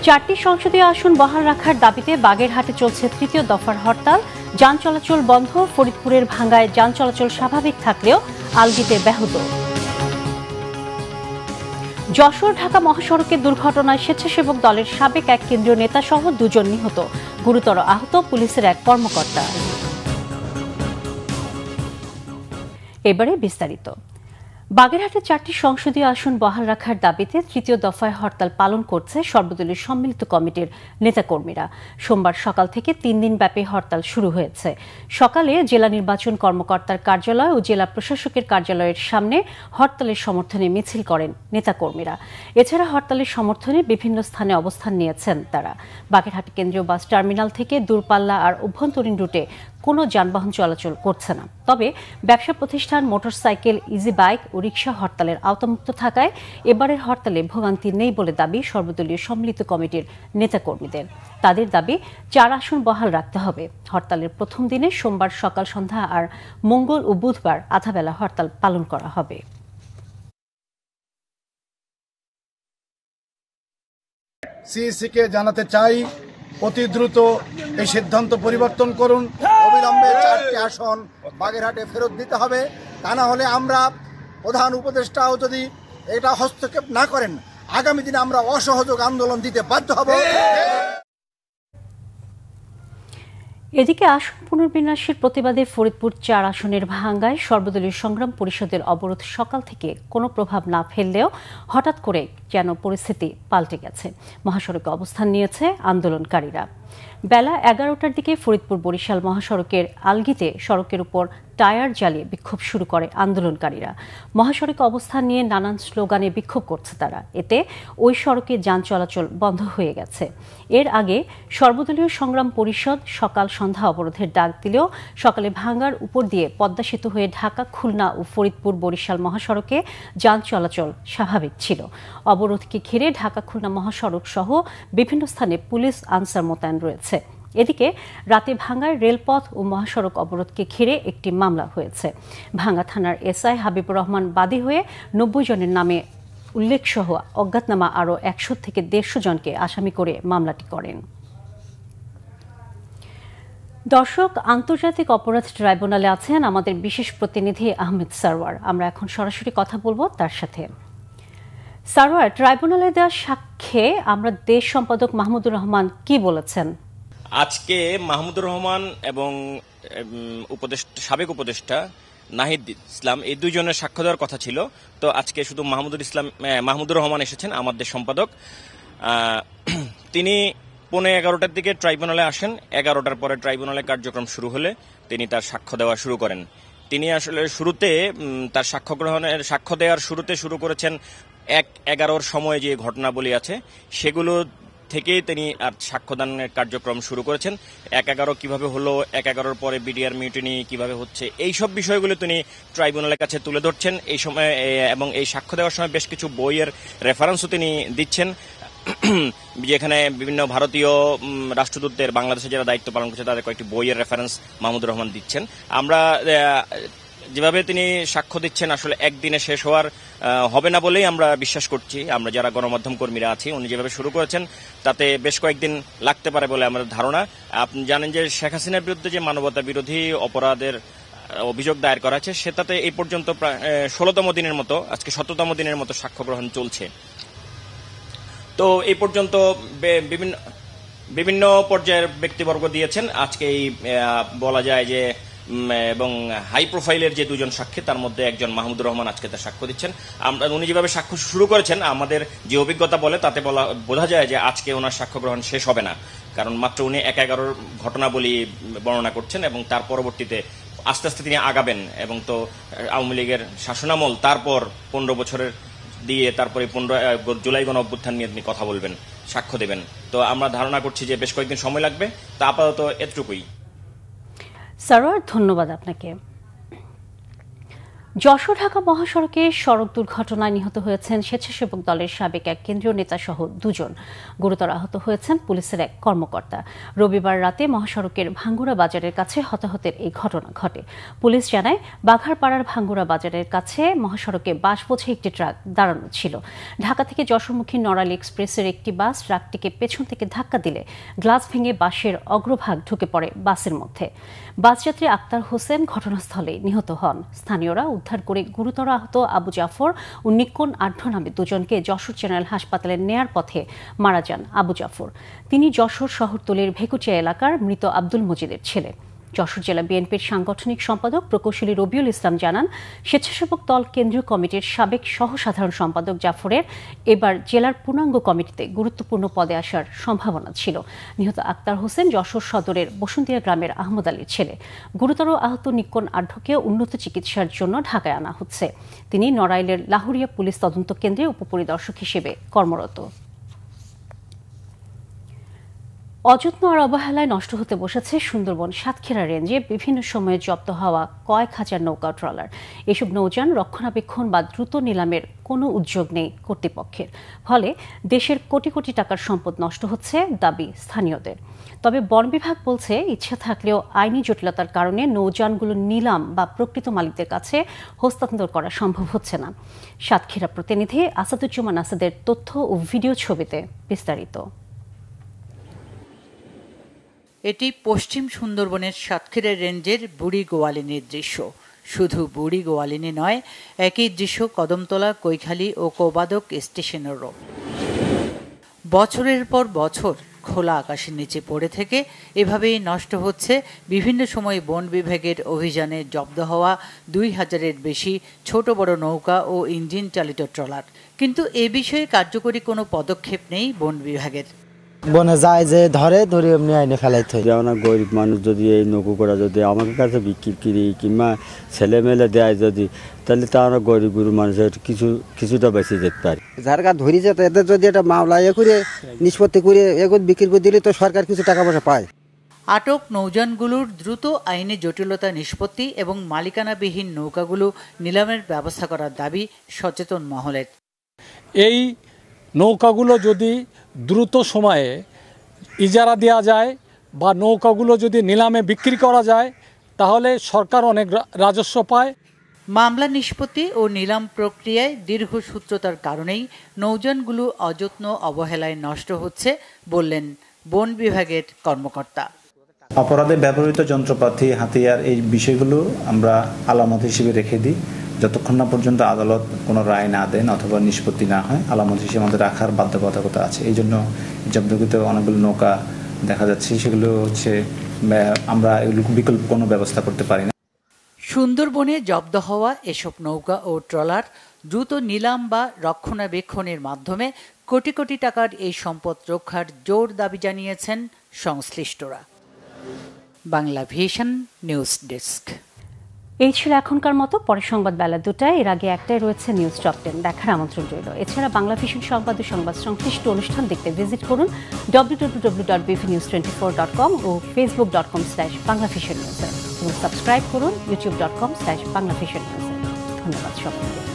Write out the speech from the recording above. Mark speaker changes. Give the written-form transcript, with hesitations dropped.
Speaker 1: চারটি সংসদীয় আসন বহাল রাখার দাবিতে বাগেরহাটে চলছে তৃতীয় দফার হরতাল। যান চলাচল বন্ধ। ফরিদপুরের ভাঙ্গায় যান চলাচল স্বাভাবিক থাকলেও আলগিতে ব্যাহত। যশোর ঢাকা মহাসড়কে দুর্ঘটনায় স্বেচ্ছাসেবক দলের সাবেক এক কেন্দ্রীয় নেতা সহ দুজন নিহত, গুরুতর আহত পুলিশের এক কর্মকর্তা। এবারে বিস্তারিত। বাগেরহাটে চারটি সংসদীয় আসন বহাল রাখার দাবিতে তৃতীয় দফায় হরতাল পালন করছে সর্বদলীয় সম্মিলিত কমিটির নেতাকর্মীরা। সোমবার সকাল থেকে 3 দিন ব্যাপী হরতাল শুরু হয়েছে। সকালে জেলা নির্বাচন কর্মকর্তার কার্যালয় ও জেলা প্রশাসকের কার্যালয়ের সামনে হরতালের সমর্থনে মিছিল করেন নেতাকর্মীরা। এছাড়া হরতালের সমর্থনে বিভিন্ন স্থানে অবস্থান নিয়েছেন তারা। বাগেরহাট কেন্দ্রীয় বাস টার্মিনাল থেকে দূরপাল্লা আর অভ্যন্তরীণ রুটে কোনো যানবাহন চলাচল করছে না। তবে ব্যবসা প্রতিষ্ঠান, মোটরসাইকেল, ইজি বাইক ও রিকশা হরতালের আওতামুক্ত থাকায় এবারের হরতালে ভোগান্তি নেই বলে দাবি সর্বদলীয় সম্মিলিত কমিটির নেতাকর্মীদের। তাদের দাবি 4 আসন বহাল রাখতে হবে। হরতালের প্রথম দিনে সোমবার সকাল সন্ধ্যা আর মঙ্গল ও বুধবার আধাবেলা হরতাল পালন করা হবে।
Speaker 2: সিইসিকে জানাতে চাই, অতি দ্রুত এই সিদ্ধান্ত পরিবর্তন করুন। অবিলম্বে 4টি আসন বাগেরহাটে ফেরত দিতে হবে। তা না হলে আমরা প্রধান উপদেষ্টাও যদি এটা হস্তক্ষেপ না করেন, আগামী দিনে আমরা অসহযোগ আন্দোলন দিতে বাধ্য হব।
Speaker 1: এদিকে আসন পুনর্বিন্যাসের প্রতিবাদে ফরিদপুর 4 আসনের ভাঙ্গায় সর্বদলীয় সংগ্রাম পরিষদের অবরোধ সকাল থেকে কোনো প্রভাব না ফেললেও হঠাৎ করে যেন পরিস্থিতি পাল্টে গেছে। মহাসড়কে অবস্থান নিয়েছে আন্দোলনকারীরা। বেলা 11টার দিকে ফরিদপুর বরিশাল মহাসড়কের আলগিতে সড়কের উপর টায়ার জ্বালিয়ে বিক্ষোভ শুরু করে আন্দোলনকারীরা। মহাসড়কে অবস্থান নিয়ে নানান স্লোগানে বিক্ষোভ করছে তারা। এতে ওই সড়কে যান চলাচল বন্ধ হয়ে গেছে। এর আগে সর্বদলীয় সংগ্রাম পরিষদ সকাল সন্ধ্যা অবরোধের ডাক দিলেও সকালে ভাঙ্গার উপর দিয়ে পদ্মা সেতু হয়ে ঢাকা, খুলনা ও ফরিদপুর বরিশাল মহাসড়কে যান চলাচল স্বাভাবিক ছিল। অবরোধকে ঘিরে ঢাকা খুলনা মহাসড়ক সহ বিভিন্ন স্থানে পুলিশ আনসার মোতায়েন রয়েছে। এদিকে রাতে ভাঙ্গায় রেলপথ ও মহাসড়ক অবরোধকে ঘিরে একটি মামলা হয়েছে। ভাঙ্গা থানার এসআই হাবিবুর রহমান বাদী হয়ে 90 জনের নামে উল্লেখসহ অজ্ঞাতনামা আরও 100 থেকে 150 জনকে আসামি করে মামলাটি করেন। দর্শক, আন্তর্জাতিক অপরাধ ট্রাইব্যুনালে আছেন আমাদের বিশেষ প্রতিনিধি আহমেদ সারওয়ার। আমরা এখন সরাসরি কথা বলবো তার সাথে। সারওয়ার, ট্রাইব্যুনালে দেওয়া সাক্ষ্যে আমরা দেশ সম্পাদক মাহমুদুর রহমান কি বলেছেন?
Speaker 3: আজকে মাহমুদুর রহমান এবং সাবেক উপদেষ্টা নাহিদ ইসলাম এই দুইজনের সাক্ষ্য দেওয়ার কথা ছিল। তো আজকে শুধু মাহমুদুর রহমান এসেছেন, আমাদের সম্পাদক। তিনি 11:15টার দিকে ট্রাইব্যুনালে আসেন। 11টার পরে ট্রাইব্যুনালে কার্যক্রম শুরু হলে তিনি তার সাক্ষ্য দেওয়া শুরু করেন। তিনি আসলে শুরুতে তার সাক্ষ্য দেওয়ার শুরুতে শুরু করেছেন 1:11 সময়ে যে ঘটনাবলী আছে সেগুলো থেকেই তিনি আর সাক্ষ্যদানের কার্যক্রম শুরু করেছেন। 1:11 কিভাবে হলো, 1:11 পরে বিডিআর মিউটিনি কিভাবে হচ্ছে, এই সব বিষয়গুলো তিনি ট্রাইব্যুনালের কাছে তুলে ধরছেন এই সময়। এবং এই সাক্ষ্য দেওয়ার সময় বেশ কিছু বইয়ের রেফারেন্সও তিনি দিচ্ছেন, যেখানে বিভিন্ন ভারতীয় রাষ্ট্রদূতদের বাংলাদেশে যারা দায়িত্ব পালন করছে তাদের কয়েকটি বইয়ের রেফারেন্স মাহমুদুর রহমান দিচ্ছেন। আমরা যেভাবে তিনি সাক্ষ্য দিচ্ছেন আসলে একদিনে শেষ হওয়ার হবে না বলেই আমরা বিশ্বাস করছি। আমরা যারা গণমাধ্যম কর্মীরা আছি, উনি যেভাবে শুরু করেছেন তাতে বেশ কয়েকদিন লাগতে পারে বলে আমাদের ধারণা। আপনি জানেন যে শেখ হাসিনার বিরুদ্ধে যে মানবতা বিরোধী অপরাধের অভিযোগ দায়ের করা হয়েছে সেটাতে এই পর্যন্ত প্রায় 16তম দিনের মতো, আজকে 17তম দিনের মতো সাক্ষ্য গ্রহণ চলছে। তো এই পর্যন্ত বিভিন্ন পর্যায়ের ব্যক্তিবর্গ দিয়েছেন। আজকে বলা যায় যে এবং হাই প্রোফাইলের যে দুজন সাক্ষী তার মধ্যে একজন মাহমুদুর রহমান আজকে তার সাক্ষ্য দিচ্ছেন। উনি যেভাবে সাক্ষ্য শুরু করেছেন, আমাদের যে অভিজ্ঞতা বলে তাতে বোঝা যায় যে আজকে ওনার সাক্ষ্য গ্রহণ শেষ হবে না, কারণ মাত্র উনি 1:11 ঘটনাবলী বর্ণনা করছেন এবং তার পরবর্তীতে আস্তে আস্তে তিনি আগাবেন। এবং তো আওয়ামী লীগের শাসনামল, তারপর 15 বছরের দিয়ে তারপরে 15 জুলাই গণ অভ্যুত্থান নিয়ে তিনি কথা বলবেন, সাক্ষ্য দেবেন। তো আমরা ধারণা করছি যে বেশ কয়েকদিন সময় লাগবে। তা আপাতত এতটুকুই।
Speaker 1: সারোয়ার, ধন্যবাদ আপনাকে। যশোর ঢাকা মহাসড়কে সড়ক দুর্ঘটনায় নিহত হয়েছেন স্বেচ্ছাসেবক দলের সাবেক এক কেন্দ্রীয় নেতা সহ দুজন। গুরুতর আহত হয়েছেন পুলিশের এক কর্মকর্তা। রবিবার রাতে মহাসড়কের ভাঙ্গুড়া বাজারের কাছে হতাহতের এই ঘটনা ঘটে। পুলিশ জানায়, বাঘারপাড়ার ভাঙ্গুড়া বাজারের কাছে মহাসড়কে বাস বোঝাই একটি ট্রাক দাঁড়ানো ছিল। ঢাকা থেকে যশোরমুখী নড়াইল এক্সপ্রেসের একটি বাস ট্রাকটিকে পেছন থেকে ধাক্কা দিলে গ্লাস ভেঙে বাসের অগ্রভাগ ঢুকে পড়ে বাসের মধ্যে। বাসযাত্রী আক্তার হোসেন ঘটনাস্থলে নিহত হন। স্থানীয়রা উদ্ধার করে গুরুতর আহত আবু জাফর ও নিক্কন আঢ্য নামে দুজনকে যশোর জেনারেল হাসপাতালে নেয়ার পথে মারা যান আবু জাফর। তিনি যশোর শহরতলির ভেকুচিয়া এলাকার মৃত আব্দুল মজিদের ছেলে। যশোর জেলা বিএনপির সাংগঠনিক সম্পাদক প্রকৌশলী রবিউল ইসলাম জানান, স্বেচ্ছাসেবক দল কেন্দ্রীয় কমিটির সাবেক সহ সাধারণ সম্পাদক জাফরের এবার জেলার পূর্ণাঙ্গ কমিটিতে গুরুত্বপূর্ণ পদে আসার সম্ভাবনা ছিল। নিহত আক্তার হোসেন যশোর সদরের বসুন্তিয়া গ্রামের আহমদ আলীর ছেলে। গুরুতর আহত নিক্কন আঢ্যকে উন্নত চিকিৎসার জন্য ঢাকায় আনা হচ্ছে। তিনি নড়াইলের লাহুরিয়া পুলিশ তদন্ত কেন্দ্রে উপপরিদর্শক হিসেবে কর্মরত। অযত্ন আর অবহেলায় নষ্ট হতে বসেছে সুন্দরবন সাতক্ষীরা রেঞ্জে বিভিন্ন সময়ে জব্দ হওয়া কয়েক হাজার নৌকা ট্রলার। এসব নৌযান রক্ষণাবেক্ষণ বা দ্রুত নিলামের কোনো উদ্যোগ নেই কর্তৃপক্ষের। ফলে দেশের কোটি কোটি টাকার সম্পদ নষ্ট হচ্ছে দাবি স্থানীয়দের। তবে বন বিভাগ বলছে, ইচ্ছা থাকলেও আইনি জটিলতার কারণে নৌযানগুলো নিলাম বা প্রকৃত মালিকদের কাছে হস্তান্তর করা সম্ভব হচ্ছে না। সাতক্ষীরা প্রতিনিধি আসাদুজ্জামান আসাদের তথ্য ও ভিডিও ছবিতে বিস্তারিত।
Speaker 4: এটি পশ্চিম সুন্দরবনের সাতক্ষীরা রেঞ্জের বুড়ি গোয়ালিনীর দৃশ্য। শুধু বুড়ি গোয়ালিনী নয়, একই দৃশ্য কদমতলা, কৈখালী ও কোবাদক স্টেশনেরও। বছরের পর বছর খোলা আকাশের নিচে পড়ে থেকে এভাবেই নষ্ট হচ্ছে বিভিন্ন সময় বন বিভাগের অভিযানে জব্দ হওয়া 2000-এর বেশি ছোট বড় নৌকা ও ইঞ্জিন চালিত ট্রলার। কিন্তু এ বিষয়ে কার্যকরী কোনো পদক্ষেপ নেই বন বিভাগের।
Speaker 5: বনে যায় যে ধরে এমনি আইনে ফেলাইতে হয়।
Speaker 6: যেমন গরিব মানুষ যদি এই নৌকো করা যদি আমাদের কাছে বিক্রি করি কিংবা ছেলে মেলে দেয় যদি, তাহলে তো আমরা গরিব মানুষের কিছুটা বেশি যেতে পারি।
Speaker 5: যার কাছে ধরি যেতে এদের যদি এটা মামলা করে নিষ্পত্তি করে এগুলো বিক্রি করে দিলে তো সরকার কিছু টাকা পয়সা পায়।
Speaker 4: আটক নৌযানগুলোর দ্রুত আইনি জটিলতা নিষ্পত্তি এবং মালিকানাবিহীন নৌকাগুলো নিলামের ব্যবস্থা করার দাবি সচেতন মহলের।
Speaker 7: এই নৌকাগুলো যদি দ্রুত সময়ে ইজারা দেওয়া যায় বা নৌকাগুলো যদি নিলামে বিক্রি করা যায়, তাহলে সরকার অনেক রাজস্ব পায়।
Speaker 4: মামলা নিষ্পত্তি ও নিলাম প্রক্রিয়ায় দীর্ঘসূত্রতার কারণেই নৌযানগুলো অযত্ন অবহেলায় নষ্ট হচ্ছে বললেন বন বিভাগের কর্মকর্তা।
Speaker 8: অপরাধে ব্যবহৃত যন্ত্রপাতি, হাতিয়ার, এই বিষয়গুলো আমরা আলামত হিসেবে রেখে দিই। যতক্ষণ না পর্যন্ত আদালত কোনো রায় না দেন অথবা নিষ্পত্তি না হয়, আলামত হিসেবে আমাদের রাখার বাধ্যবাধকতা আছে। এই জন্য জব্দকৃত অনেকগুলো নৌকা দেখা যাচ্ছে, সেগুলো হচ্ছে আমরা এগুলো বিকল্প কোনো ব্যবস্থা করতে পারি না।
Speaker 4: সুন্দরবনে জব্দ হওয়া এসব নৌকা ও ট্রলার দ্রুত নিলাম বা রক্ষণাবেক্ষণের মাধ্যমে কোটি কোটি টাকার এই সম্পদ রক্ষার জোর দাবি জানিয়েছেন সংশ্লিষ্টরা। Bangla vision news desk.
Speaker 1: এই ছিল এখনকার মতো। পরের সংবাদ বেলা 2টায়, এর আগে 1টায় রয়েছে নিউজ টপ 10 দেখার আমন্ত্রণ রইল। এছাড়া বাংলা ভিশন সংবাদ ও সংবাদ সংশ্লিষ্ট অনুষ্ঠান দেখতে ভিজিট করুন www.bvnews24.com ও facebook.com/banglavisionnews এবং সাবস্ক্রাইব করুন youtube.com/banglavisionnews। ধন্যবাদ সবাইকে।